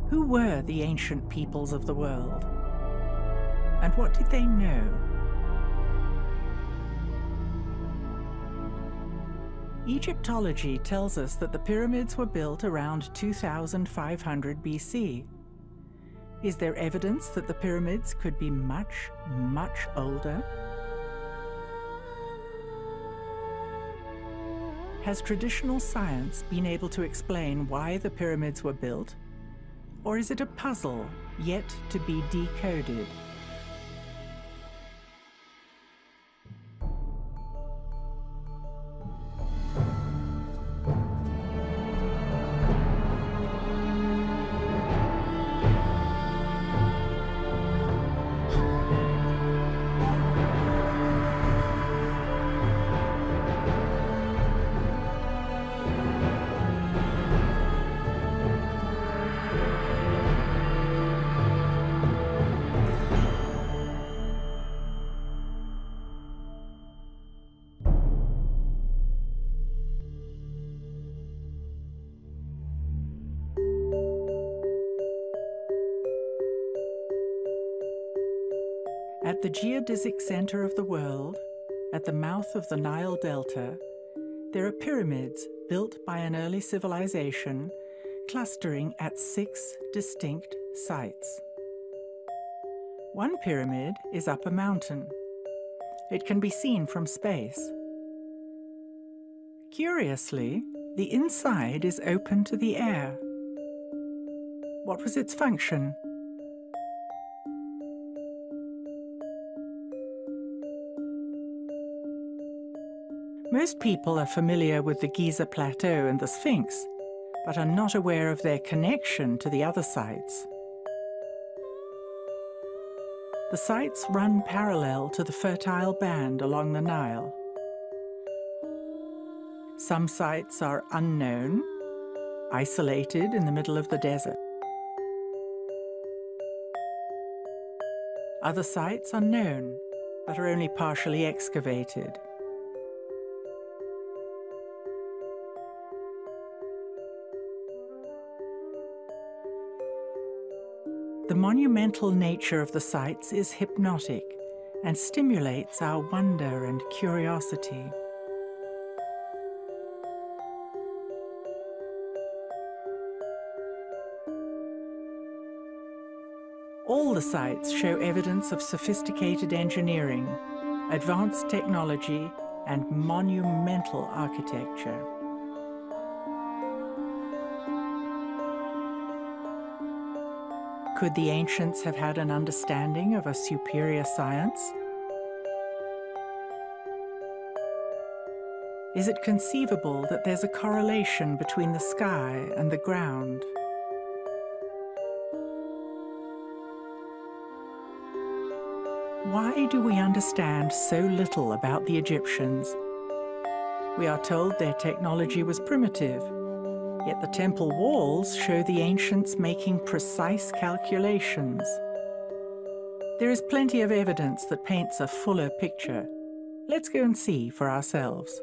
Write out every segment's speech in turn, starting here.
Who were the ancient peoples of the world? And what did they know? Egyptology tells us that the pyramids were built around 2500 BC. Is there evidence that the pyramids could be much, much older? Has traditional science been able to explain why the pyramids were built? Or is it a puzzle yet to be decoded? At the geodesic center of the world, at the mouth of the Nile Delta, there are pyramids built by an early civilization clustering at 6 distinct sites. One pyramid is up a mountain. It can be seen from space. Curiously, the inside is open to the air. What was its function? Most people are familiar with the Giza Plateau and the Sphinx, but are not aware of their connection to the other sites. The sites run parallel to the fertile band along the Nile. Some sites are unknown, isolated in the middle of the desert. Other sites are known, but are only partially excavated. The monumental nature of the sites is hypnotic and stimulates our wonder and curiosity. All the sites show evidence of sophisticated engineering, advanced technology, and monumental architecture. Could the ancients have had an understanding of a superior science? Is it conceivable that there's a correlation between the sky and the ground? Why do we understand so little about the Egyptians? We are told their technology was primitive, yet the temple walls show the ancients making precise calculations. There is plenty of evidence that paints a fuller picture. Let's go and see for ourselves.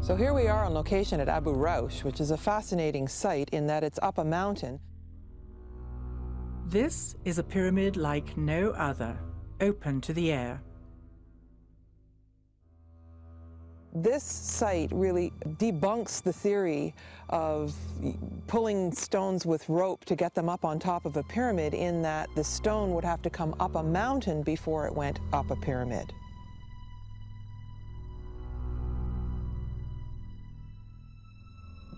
So here we are on location at Abu Raush, which is a fascinating site in that it's up a mountain. This is a pyramid like no other, open to the air. This site really debunks the theory of pulling stones with rope to get them up on top of a pyramid, in that the stone would have to come up a mountain before it went up a pyramid.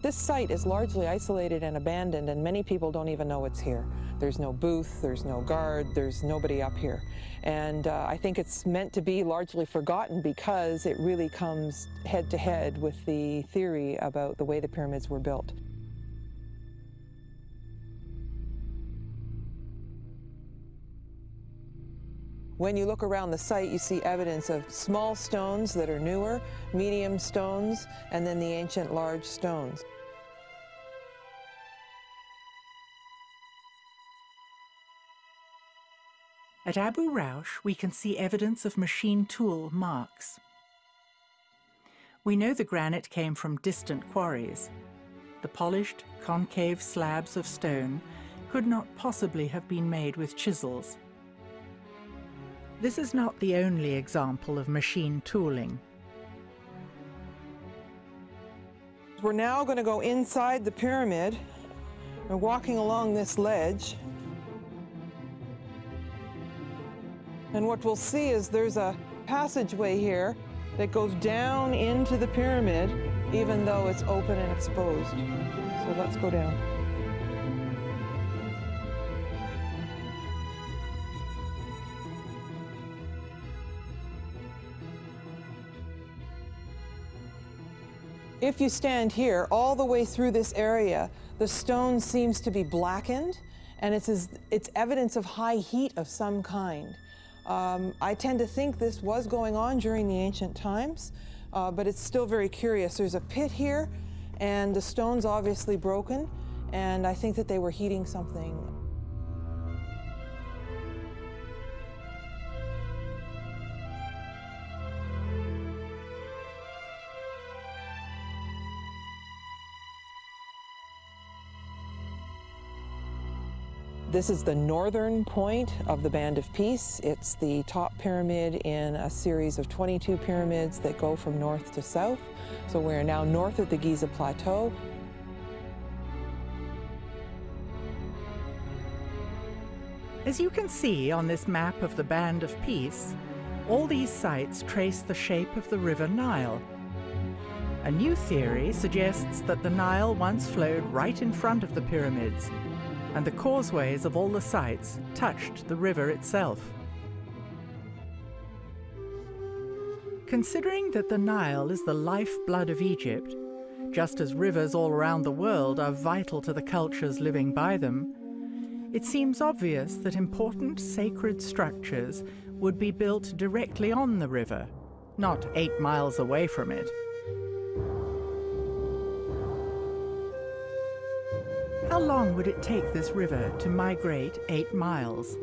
This site is largely isolated and abandoned, and many people don't even know it's here. There's no booth, there's no guard, there's nobody up here. And I think it's meant to be largely forgotten because it really comes head to head with the theory about the way the pyramids were built. When you look around the site, you see evidence of small stones that are newer, medium stones, and then the ancient large stones. At Abu Raush, we can see evidence of machine tool marks. We know the granite came from distant quarries. The polished, concave slabs of stone could not possibly have been made with chisels. This is not the only example of machine tooling. We're now going to go inside the pyramid. We're walking along this ledge. And what we'll see is there's a passageway here that goes down into the pyramid, even though it's open and exposed. So let's go down. If you stand here, all the way through this area, the stone seems to be blackened, and it's evidence of high heat of some kind. I tend to think this was going on during the ancient times, but it's still very curious. There's a pit here, and the stone's obviously broken, and I think that they were heating something. This is the northern point of the Band of Peace. It's the top pyramid in a series of 22 pyramids that go from north to south. So we're now north of the Giza Plateau. As you can see on this map of the Band of Peace, all these sites trace the shape of the River Nile. A new theory suggests that the Nile once flowed right in front of the pyramids, and the causeways of all the sites touched the river itself. Considering that the Nile is the lifeblood of Egypt, just as rivers all around the world are vital to the cultures living by them, it seems obvious that important sacred structures would be built directly on the river, not 8 miles away from it. How long would it take this river to migrate 8 miles?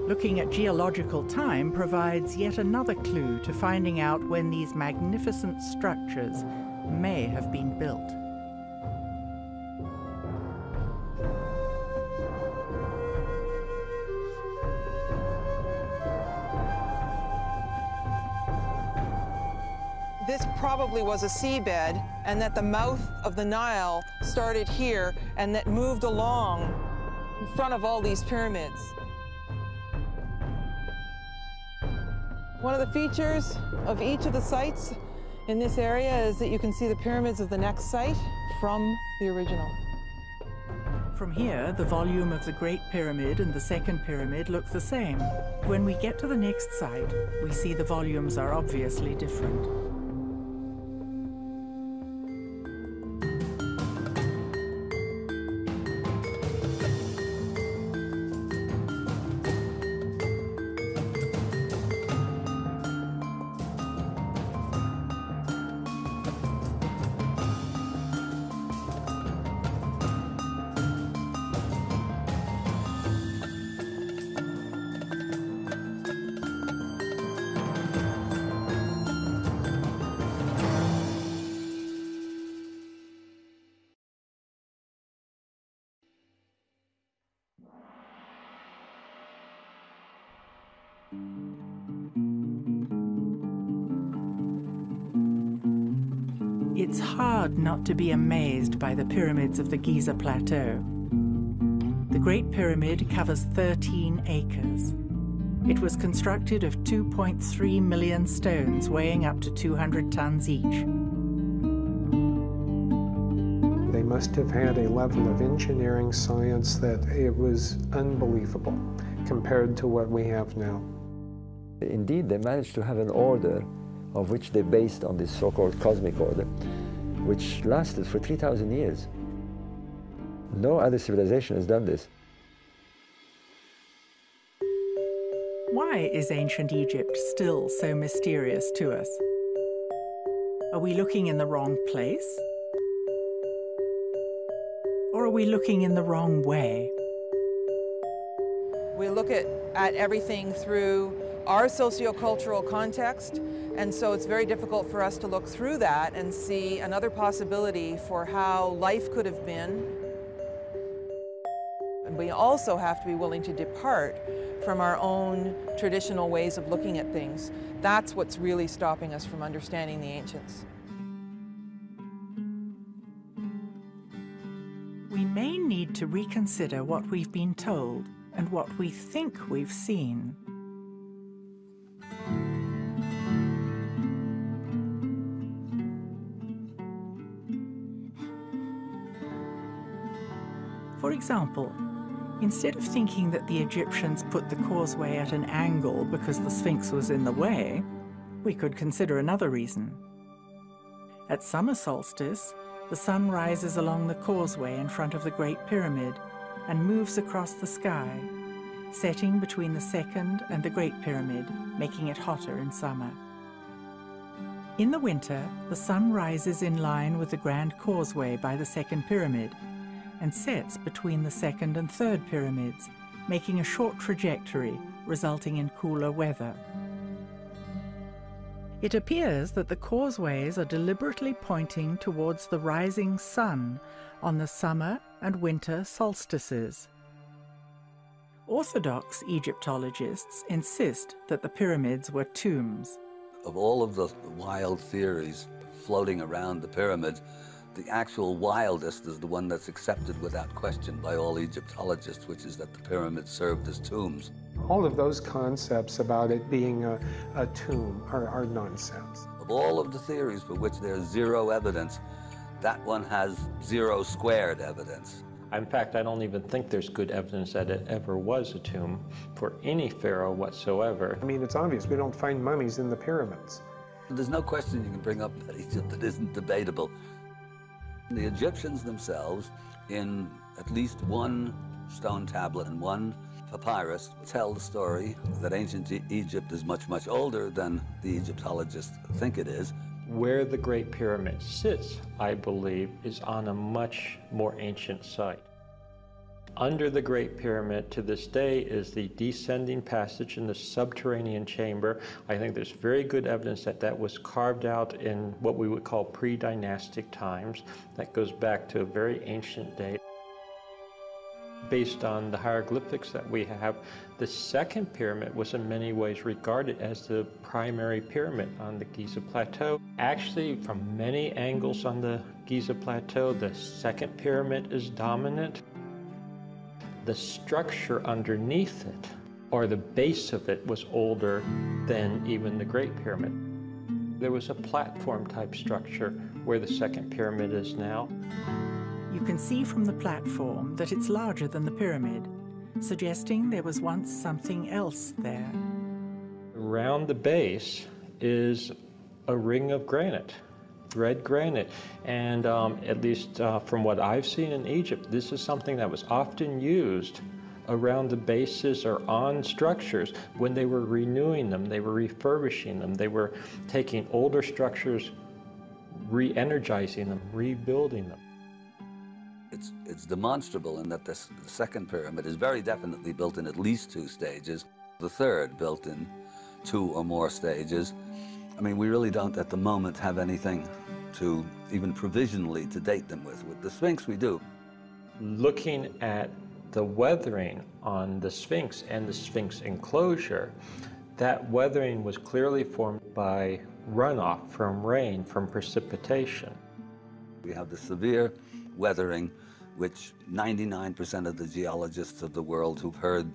Looking at geological time provides yet another clue to finding out when these magnificent structures may have been built. This probably was a seabed, and that the mouth of the Nile started here and that moved along in front of all these pyramids. One of the features of each of the sites in this area is that you can see the pyramids of the next site from the original. From here, the volume of the Great Pyramid and the Second Pyramid look the same. When we get to the next site, we see the volumes are obviously different. It's hard not to be amazed by the pyramids of the Giza Plateau. The Great Pyramid covers 13 acres. It was constructed of 2.3 million stones weighing up to 200 tons each. must have had a level of engineering science that it was unbelievable compared to what we have now. Indeed, they managed to have an order of which they based on this so-called cosmic order, which lasted for 3,000 years. No other civilization has done this. Why is ancient Egypt still so mysterious to us? Are we looking in the wrong place? Or are we looking in the wrong way? We look at everything through our sociocultural context, and so it's very difficult for us to look through that and see another possibility for how life could have been. And we also have to be willing to depart from our own traditional ways of looking at things. That's what's really stopping us from understanding the ancients. We may need to reconsider what we've been told and what we think we've seen. For example, instead of thinking that the Egyptians put the causeway at an angle because the Sphinx was in the way, we could consider another reason. At summer solstice, the sun rises along the causeway in front of the Great Pyramid and moves across the sky, setting between the Second and the Great Pyramid, making it hotter in summer. In the winter, the sun rises in line with the Grand Causeway by the Second Pyramid and sets between the Second and Third Pyramids, making a short trajectory, resulting in cooler weather. It appears that the causeways are deliberately pointing towards the rising sun on the summer and winter solstices. Orthodox Egyptologists insist that the pyramids were tombs. Of all of the wild theories floating around the pyramids, the actual wildest is the one that's accepted without question by all Egyptologists, which is that the pyramids served as tombs. All of those concepts about it being a tomb are nonsense. Of all of the theories for which there's zero evidence, that one has zero squared evidence. In fact, I don't even think there's good evidence that it ever was a tomb for any pharaoh whatsoever. I mean, it's obvious we don't find mummies in the pyramids. There's no question you can bring up that isn't debatable. The Egyptians themselves, in at least one stone tablet and one papyrus, tell the story that ancient Egypt is much, much older than the Egyptologists think it is. Where the Great Pyramid sits, I believe, is on a much more ancient site. Under the Great Pyramid to this day is the descending passage in the subterranean chamber. I think there's very good evidence that that was carved out in what we would call pre-dynastic times. That goes back to a very ancient date. Based on the hieroglyphics that we have, the second pyramid was in many ways regarded as the primary pyramid on the Giza Plateau. Actually, from many angles on the Giza Plateau, the second pyramid is dominant. The structure underneath it, or the base of it, was older than even the Great Pyramid. There was a platform type structure where the second pyramid is now. You can see from the platform that it's larger than the pyramid, suggesting there was once something else there. Around the base is a ring of granite, red granite, and at least from what I've seen in Egypt, this is something that was often used around the bases or on structures when they were renewing them, they were refurbishing them, they were taking older structures, re-energizing them, rebuilding them. It's demonstrable in that this second pyramid is very definitely built in at least 2 stages, the third built in 2 or more stages. I mean, we really don't at the moment have anything to even provisionally to date them with. With the Sphinx, we do. Looking at the weathering on the Sphinx and the Sphinx enclosure, that weathering was clearly formed by runoff from rain, from precipitation. We have the severe weathering, which 99% of the geologists of the world who've heard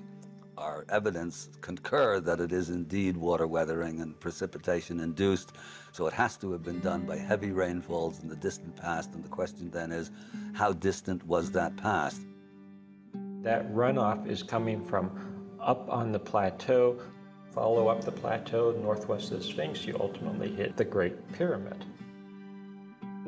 our evidence concur that it is indeed water weathering and precipitation induced. So it has to have been done by heavy rainfalls in the distant past, and the question then is, how distant was that past? That runoff is coming from up on the plateau. Follow up the plateau northwest of the Sphinx, you ultimately hit the Great Pyramid.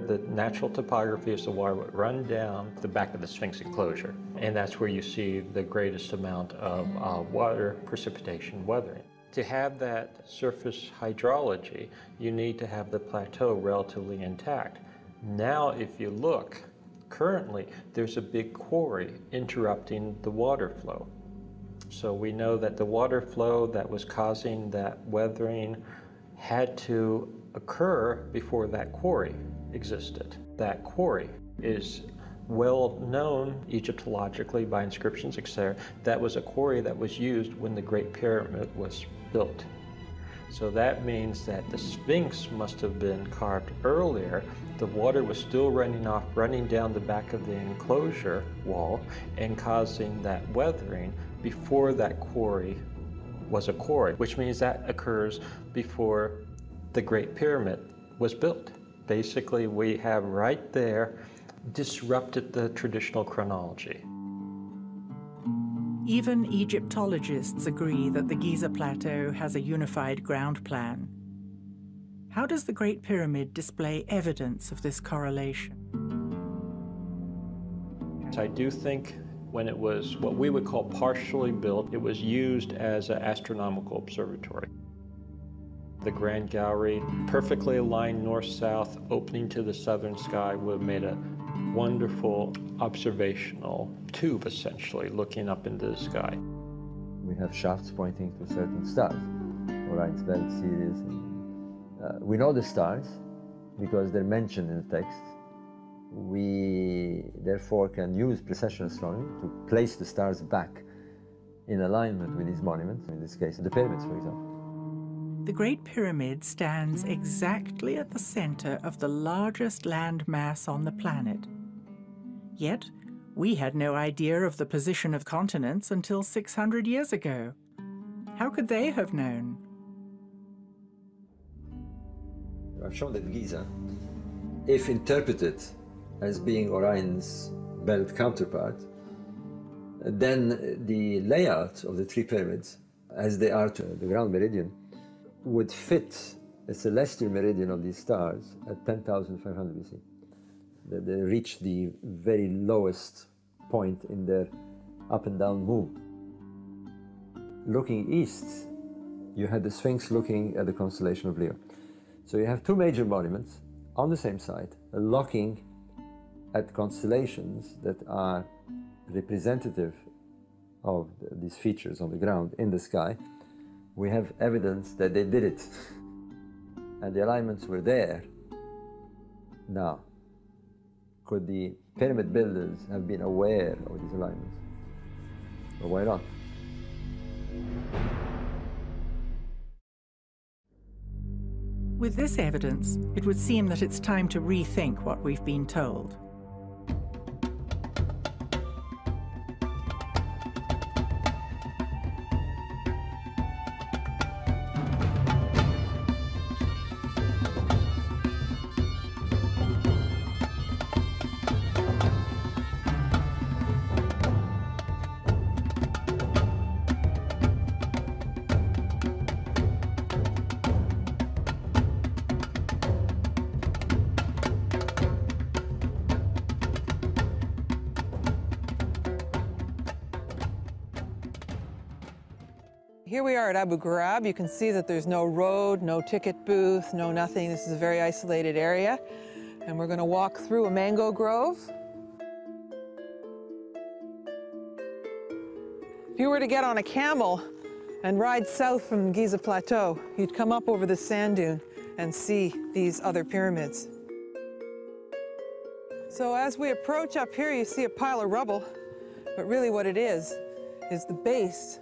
The natural topography is the water would run down the back of the Sphinx enclosure, and that's where you see the greatest amount of water precipitation weathering. To have that surface hydrology, you need to have the plateau relatively intact. Now, if you look, currently there's a big quarry interrupting the water flow. So we know that the water flow that was causing that weathering had to occur before that quarry existed. That quarry is well known Egyptologically by inscriptions, etc. That was a quarry that was used when the Great Pyramid was built. So that means that the Sphinx must have been carved earlier. The water was still running off, running down the back of the enclosure wall and causing that weathering before that quarry was a quarry, which means that occurs before the Great Pyramid was built. Basically, we have right there disrupted the traditional chronology. Even Egyptologists agree that the Giza Plateau has a unified ground plan. How does the Great Pyramid display evidence of this correlation? I do think when it was what we would call partially built, it was used as an astronomical observatory. The Grand Gallery, perfectly aligned north-south, opening to the southern sky, would have made a wonderful observational tube, essentially, looking up into the sky. We have shafts pointing to certain stars, Orion's Belt, Sirius. We know the stars because they're mentioned in the text. We therefore can use precession astronomy to place the stars back in alignment with these monuments, in this case the pyramids, for example. The Great Pyramid stands exactly at the center of the largest land mass on the planet. Yet, we had no idea of the position of continents until 600 years ago. How could they have known? I've shown that Giza, if interpreted as being Orion's belt counterpart, then the layout of the three pyramids, as they are to the ground meridian, would fit a celestial meridian of these stars at 10,500 BC. They reach the very lowest point in their up and down move. Looking east, you had the Sphinx looking at the constellation of Leo. So you have two major monuments on the same site, looking at constellations that are representative of these features on the ground in the sky. We have evidence that they did it, and the alignments were there. Now, could the pyramid builders have been aware of these alignments? Or why not? With this evidence, it would seem that it's time to rethink what we've been told. Here we are at Abu Ghurab. You can see that there's no road, no ticket booth, no nothing. This is a very isolated area. And we're going to walk through a mango grove. If you were to get on a camel and ride south from Giza Plateau, you'd come up over the sand dune and see these other pyramids. So as we approach up here, you see a pile of rubble, but really what it is the base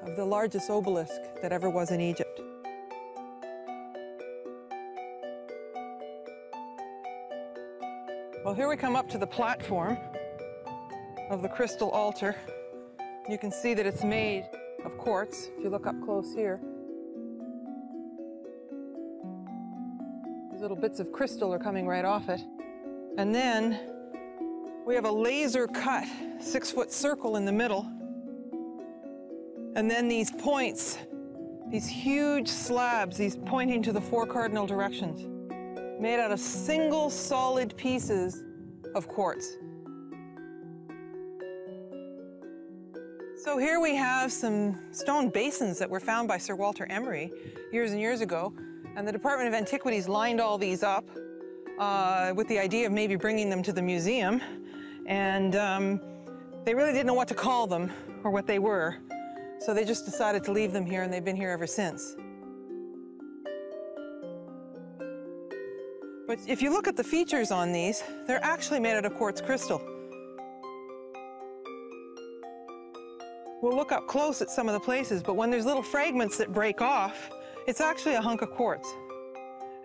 of the largest obelisk that ever was in Egypt. Well, here we come up to the platform of the crystal altar. You can see that it's made of quartz, if you look up close here. These little bits of crystal are coming right off it. And then we have a laser cut 6-foot circle in the middle. And then these points, these huge slabs, these pointing to the 4 cardinal directions, made out of single solid pieces of quartz. So here we have some stone basins that were found by Sir Walter Emery years and years ago, and the Department of Antiquities lined all these up with the idea of maybe bringing them to the museum, and they really didn't know what to call them or what they were, so they just decided to leave them here, and they've been here ever since. But if you look at the features on these, they're actually made out of quartz crystal. We'll look up close at some of the places, but when there's little fragments that break off, it's actually a hunk of quartz.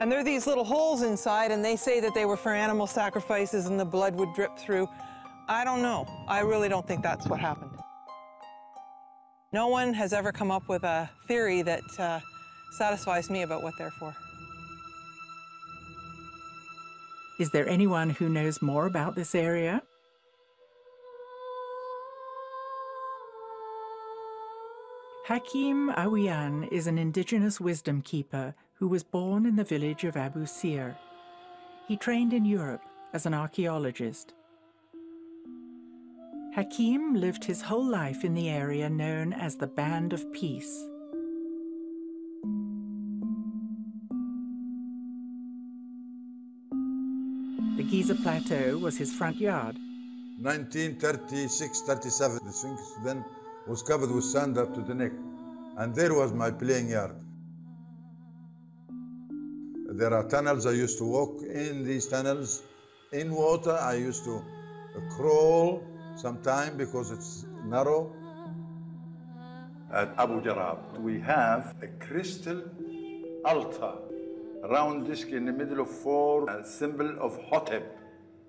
And there are these little holes inside, and they say that they were for animal sacrifices and the blood would drip through. I don't know. I really don't think that's what happened. No one has ever come up with a theory that satisfies me about what they're for. Is there anyone who knows more about this area? Hakim Awian is an indigenous wisdom keeper who was born in the village of Abu Sir. He trained in Europe as an archaeologist. Hakim lived his whole life in the area known as the Band of Peace. The Giza Plateau was his front yard. 1936-37, the Sphinx then was covered with sand up to the neck, and there was my playing yard. There are tunnels. I used to walk in these tunnels. In water, I used to crawl sometime because it's narrow. At Abu Jarab, we have a crystal altar, a round disc in the middle of 4, a symbol of Hotep.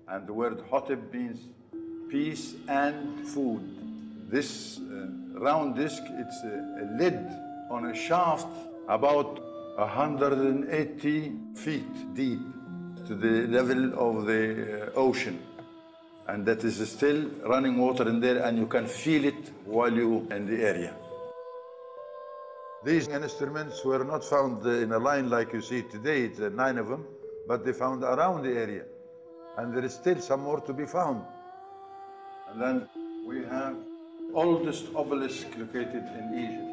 And the word Hotep means peace and food. This round disc, it's a lid on a shaft about 180 feet deep to the level of the ocean. And that is still running water in there, and you can feel it while you're in the area. These instruments were not found in a line like you see today, it's 9 of them, but they found around the area. And there is still some more to be found. And then we have oldest obelisk located in Egypt.